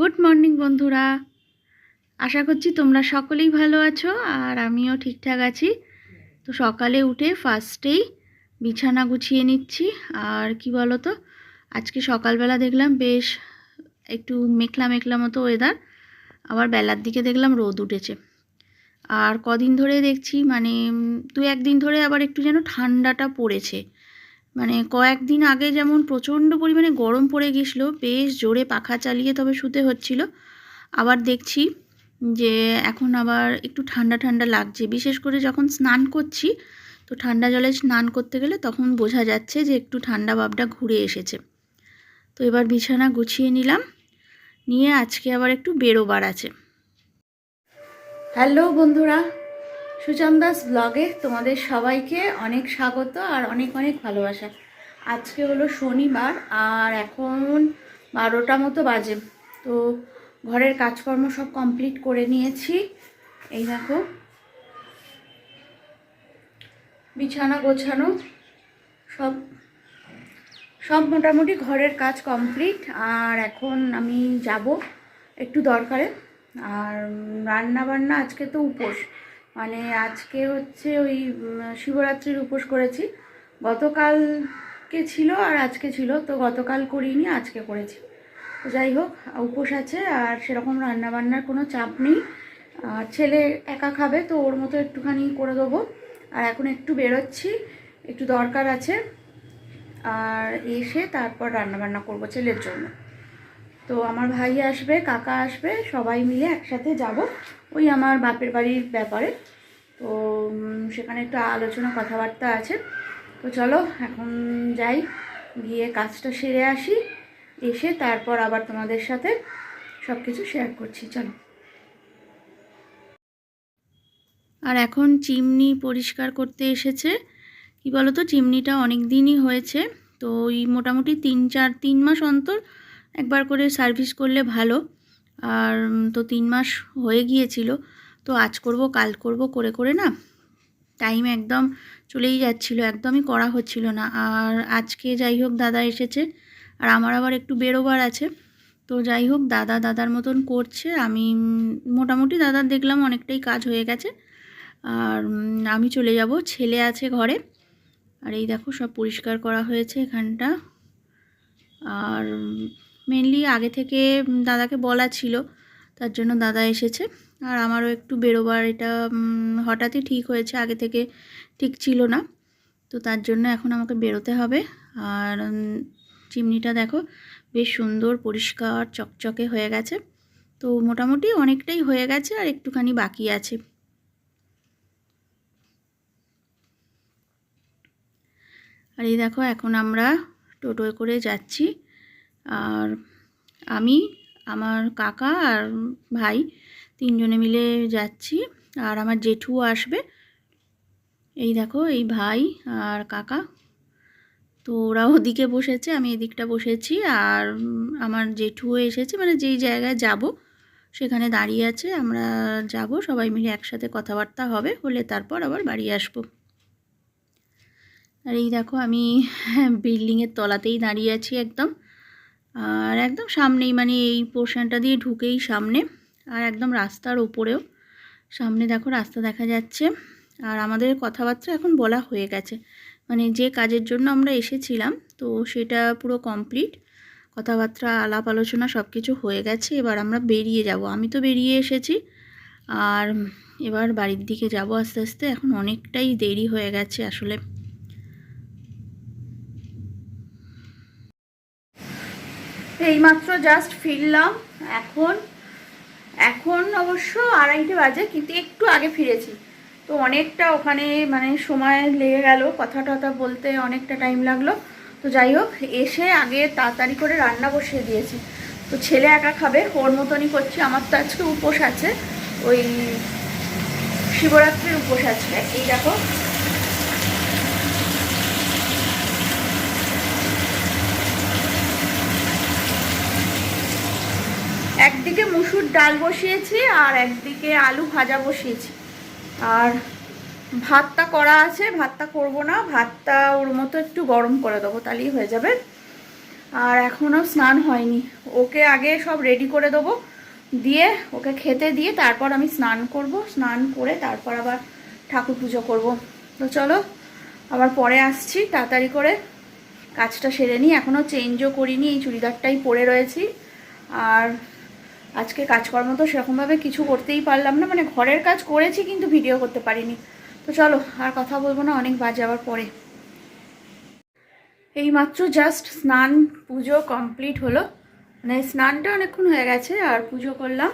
Good morning বন্ধুরা, আশা করছি তোমরা সকলেই ভালো আছো আর আমিও ঠিকঠাক আছি। তো সকালে উঠে ফার্স্টেই বিছানা গুছিয়ে নিচ্ছি। আর কি বলো তো, আজকে সকালবেলা দেখলাম বেশ একটু মেঘলা মেঘলা মতো ওয়েদার, আবার বেলার দিকে দেখলাম রোদ উঠেছে। আর কদিন ধরে দেখছি মানে দু একদিন ধরে আবার একটু যেন ঠান্ডাটা পড়েছে। মানে কয়েকদিন আগে যেমন প্রচণ্ড পরিমাণে গরম পড়ে গেছিলো, বেশ জোরে পাখা চালিয়ে তবে শুতে হচ্ছিল, আবার দেখছি যে এখন আবার একটু ঠান্ডা ঠান্ডা লাগছে। বিশেষ করে যখন স্নান করছি, তো ঠান্ডা জলে স্নান করতে গেলে তখন বোঝা যাচ্ছে যে একটু ঠান্ডা ভাবটা ঘুরে এসেছে। তো এবার বিছানা গুছিয়ে নিলাম, নিয়ে আজকে আবার একটু বেরোবার আছে। হ্যালো বন্ধুরা, সুচন্দাস ব্লগে তোমাদের সবাইকে অনেক স্বাগত আর অনেক অনেক ভালোবাসা। আজকে হলো শনিবার আর এখন 12টা মতো বাজে। তো ঘরের কাজকর্ম সব কমপ্লিট করে নিয়েছি। এই দেখো বিছানা গোছানো সব সব মোটামুটি ঘরের কাজ কমপ্লিট। আর এখন আমি যাব একটু দরকারে। আর রান্না বান্না আজকে তো উপোস, মানে আজকে হচ্ছে ওই শিবরাত্রির উপোস করেছি। গতকালকে ছিল আর আজকে ছিল, তো গতকাল করিনি, আজকে করেছি। তো যাই হোক, উপোস আছে আর সেরকম রান্না বান্নার কোনো চাপ নেই। আর ছেলে একা খাবে, তো ওর মতো একটুখানি করে দেবো। আর এখন একটু বেরোচ্ছি, একটু দরকার আছে, আর এসে তারপর রান্নাবান্না করব ছেলের জন্য। তো আমার ভাই আসবে, কাকা আসবে, সবাই মিলে একসাথে যাব ওই আমার বাপের বাড়ির ব্যাপারে। তো সেখানে একটু আলোচনা কথাবার্তা আছে। তো চলো এখন যাই, গিয়ে কাজটা সেরে আসি, এসে তারপর আবার তোমাদের সাথে সব কিছু শেয়ার করছি। চলো। আর এখন চিমনি পরিষ্কার করতে এসেছে। কি বলো তো, চিমনিটা অনেক দিনই হয়েছে, তো ওই মোটামুটি 3 মাস অন্তর একবার করে সার্ভিস করলে ভালো। আর তো 3 মাস হয়ে গিয়েছিল, তো আজ করব কাল করব করে করে না টাইম একদম চলেই যাচ্ছিল, একদমই করা হচ্ছিল না। আর আজকে যাই হোক দাদা এসেছে, আর আমার আবার একটু বেরোবার আছে। তো যাই হোক, দাদার মতন করছে। আমি মোটামুটি দাদার দেখলাম অনেকটাই কাজ হয়ে গেছে, আর আমি চলে যাব। ছেলে আছে ঘরে। আর এই দেখো সব পরিষ্কার করা হয়েছে এখানটা। আর মেনলি আগে থেকে দাদাকে বলা ছিল, তার জন্য দাদা এসেছে। আর আমারও একটু বেরোবার, এটা হঠাৎই ঠিক হয়েছে, আগে থেকে ঠিক ছিল না, তো তার জন্য এখন আমাকে বেরোতে হবে। আর চিমনিটা দেখো বেশ সুন্দর পরিষ্কার চকচকে হয়ে গেছে। তো মোটামুটি অনেকটাই হয়ে গেছে, আর একটুখানি বাকি আছে। আর এই দেখো এখন আমরা টোটোয় করে যাচ্ছি। আর আমি, আমার কাকা আর ভাই 3 জনে মিলে যাচ্ছি। আর আমার জেঠুও আসবে। এই দেখো এই ভাই আর কাকা, তো ওরা ওদিকে বসেছে, আমি এদিকটা বসেছি। আর আমার জেঠুও এসেছে, মানে যেই জায়গায় যাব সেখানে দাঁড়িয়ে আছে। আমরা যাব সবাই মিলে একসাথে, কথাবার্তা হবে, হলে তারপর আবার বাড়ি আসবো। আর এই দেখো আমি বিল্ডিংয়ের তলাতেই দাঁড়িয়ে আছি একদম, আর একদম সামনেই, মানে এই পোর্শনটা দিয়ে ঢুকেই সামনে, আর একদম রাস্তার ওপরেও সামনে দেখো রাস্তা দেখা যাচ্ছে। আর আমাদের কথাবার্তা এখন বলা হয়ে গেছে, মানে যে কাজের জন্য আমরা এসেছিলাম তো সেটা পুরো কমপ্লিট, কথাবার্তা আলাপ আলোচনা সব কিছু হয়ে গেছে। এবার আমরা বেরিয়ে যাব, আমি তো বেরিয়ে এসেছি। আর এবার বাড়ির দিকে যাব আস্তে আস্তে, এখন অনেকটাই দেরি হয়ে গেছে আসলে। এইমাত্র জাস্ট ফিরলাম, এখন এখন অবশ্য 2:30 বাজে, কিন্তু একটু আগে ফিরেছি। তো অনেকটা ওখানে মানে সময় লেগে গেল, কথা টথা বলতে অনেকটা টাইম লাগলো। তো যাই হোক, এসে আগে তাড়াতাড়ি করে রান্না বসিয়ে দিয়েছি। তো ছেলে একা খাবে, ওর মতনই করছি। আমার তো আজকে উপোস আছে, ওই শিবরাত্রির উপোস আছে। এই দেখো একদিকে মুসুর ডাল বসিয়েছি আর একদিকে আলু ভাজা বসিয়েছি। আর ভাতটা করা আছে, ভাতটা করব না, ভাতটা ওর মতো একটু গরম করে দেবো, তাহলেই হয়ে যাবে। আর এখনও স্নান হয়নি। ওকে আগে সব রেডি করে দেবো, দিয়ে ওকে খেতে দিয়ে তারপর আমি স্নান করব। স্নান করে তারপর আবার ঠাকুর পুজো করব। তো চলো আবার পরে আসছি, তাড়াতাড়ি করে কাজটা সেরে নিই। এখনও চেঞ্জও করিনি, এই চুড়িদারটাই পরে রয়েছি। আর আজকে কাজকর্ম তো সেরকমভাবে কিছু করতেই পারলাম না, মানে ঘরের কাজ করেছি কিন্তু ভিডিও করতে পারিনি। তো চলো আর কথা বলবো না, অনেক বাজে আবার পরে। এই মাত্র জাস্ট স্নান পুজো কমপ্লিট হলো, মানে স্নানটা অনেকক্ষণ হয়ে গেছে, আর পুজো করলাম।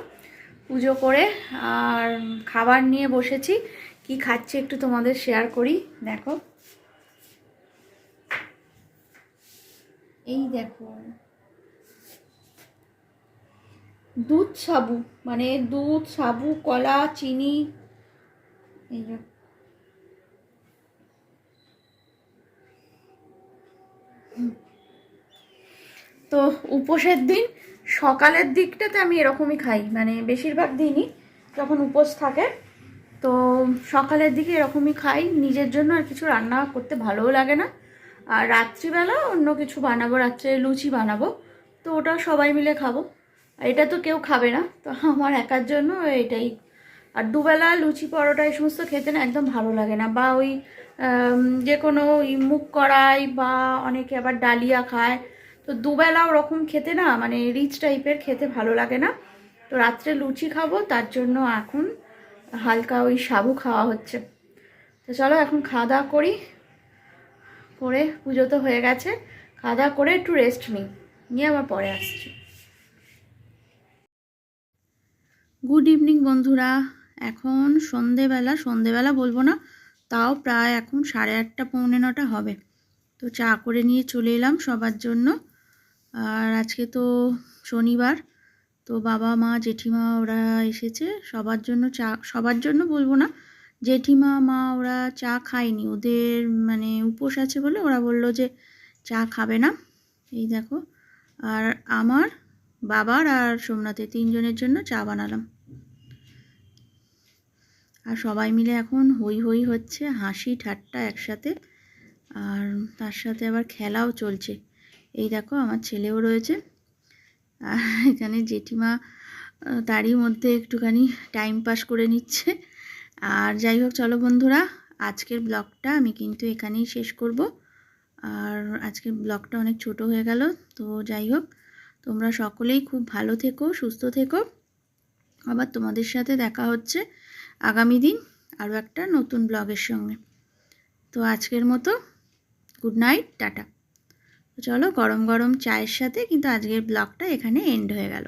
পুজো করে আর খাবার নিয়ে বসেছি। কি খাচ্ছি একটু তোমাদের শেয়ার করি, দেখো। এই দেখো, দুধ সাবু, মানে দুধ সাবু কলা চিনি, এই যে তো উপোসের দিন সকালের দিকটাতে আমি এরকমই খাই, মানে বেশিরভাগ দিনই যখন উপোস থাকে তো সকালের দিকে এরকমই খাই। নিজের জন্য আর কিছু রান্না করতে ভালোও লাগে না। আর রাত্রিবেলা অন্য কিছু বানাবো, রাত্রে লুচি বানাবো, তো ওটা সবাই মিলে খাবো। আর এটা তো কেউ খাবে না, তো আমার একার জন্য এটাই। আর দুবেলা লুচি পরোটা এই সমস্ত খেতে না একদম ভালো লাগে না, বা ওই যে কোনো ওই মুগ কড়াই, বা অনেকে আবার ডালিয়া খায়, তো দুবেলা ওরকম খেতে না মানে রিচ টাইপের খেতে ভালো লাগে না। তো রাত্রে লুচি খাবো, তার জন্য এখন হালকা ওই সাবু খাওয়া হচ্ছে। তো চলো এখন খাওয়া দাওয়া করি, করে পুজো তো হয়ে গেছে, খাওয়া দাওয়া করে একটু রেস্ট নিই, নিয়ে আবার পরে আসছি। গুড ইভিনিং বন্ধুরা। এখন সন্ধেবেলা বলবো না, তাও প্রায় এখন 8:30 পৌনে 9টা হবে। তো চা করে নিয়ে চলে এলাম সবার জন্য। আর আজকে তো শনিবার, তো বাবা মা জেঠিমা ওরা এসেছে সবার জন্য চা, সবার জন্য বলবো না, জেঠিমা মা ওরা চা খায়নি, ওদের মানে উপোস আছে বলে ওরা বললো যে চা খাবে না। এই দেখো, আর আমার বাবার আর সোমনাথের 3 জনের জন্য চা বানালাম। আর সবাই মিলে এখন হই হই হচ্ছে, হাসি ঠাট্টা একসাথে, আর তার সাথে আবার খেলাও চলছে। এই দেখো আমার ছেলেও রয়েছে, আর এখানে জেঠিমা তারই মধ্যে একটুখানি টাইম পাস করে নিচ্ছে। আর যাই হোক চলো বন্ধুরা, আজকের ব্লগটা আমি কিন্তু এখানেই শেষ করব। আর আজকের ব্লগটা অনেক ছোট হয়ে গেল। তো যাই হোক, তোমরা সকলেই খুব ভালো থেকো, সুস্থ থেকো। আবার তোমাদের সাথে দেখা হচ্ছে আগামী দিন আরও একটা নতুন ব্লগের সঙ্গে। তো আজকের মতো গুড নাইট, টাটা। তো চলো গরম গরম চায়ের সাথে কিন্তু আজকের ব্লগটা এখানে এন্ড হয়ে গেল।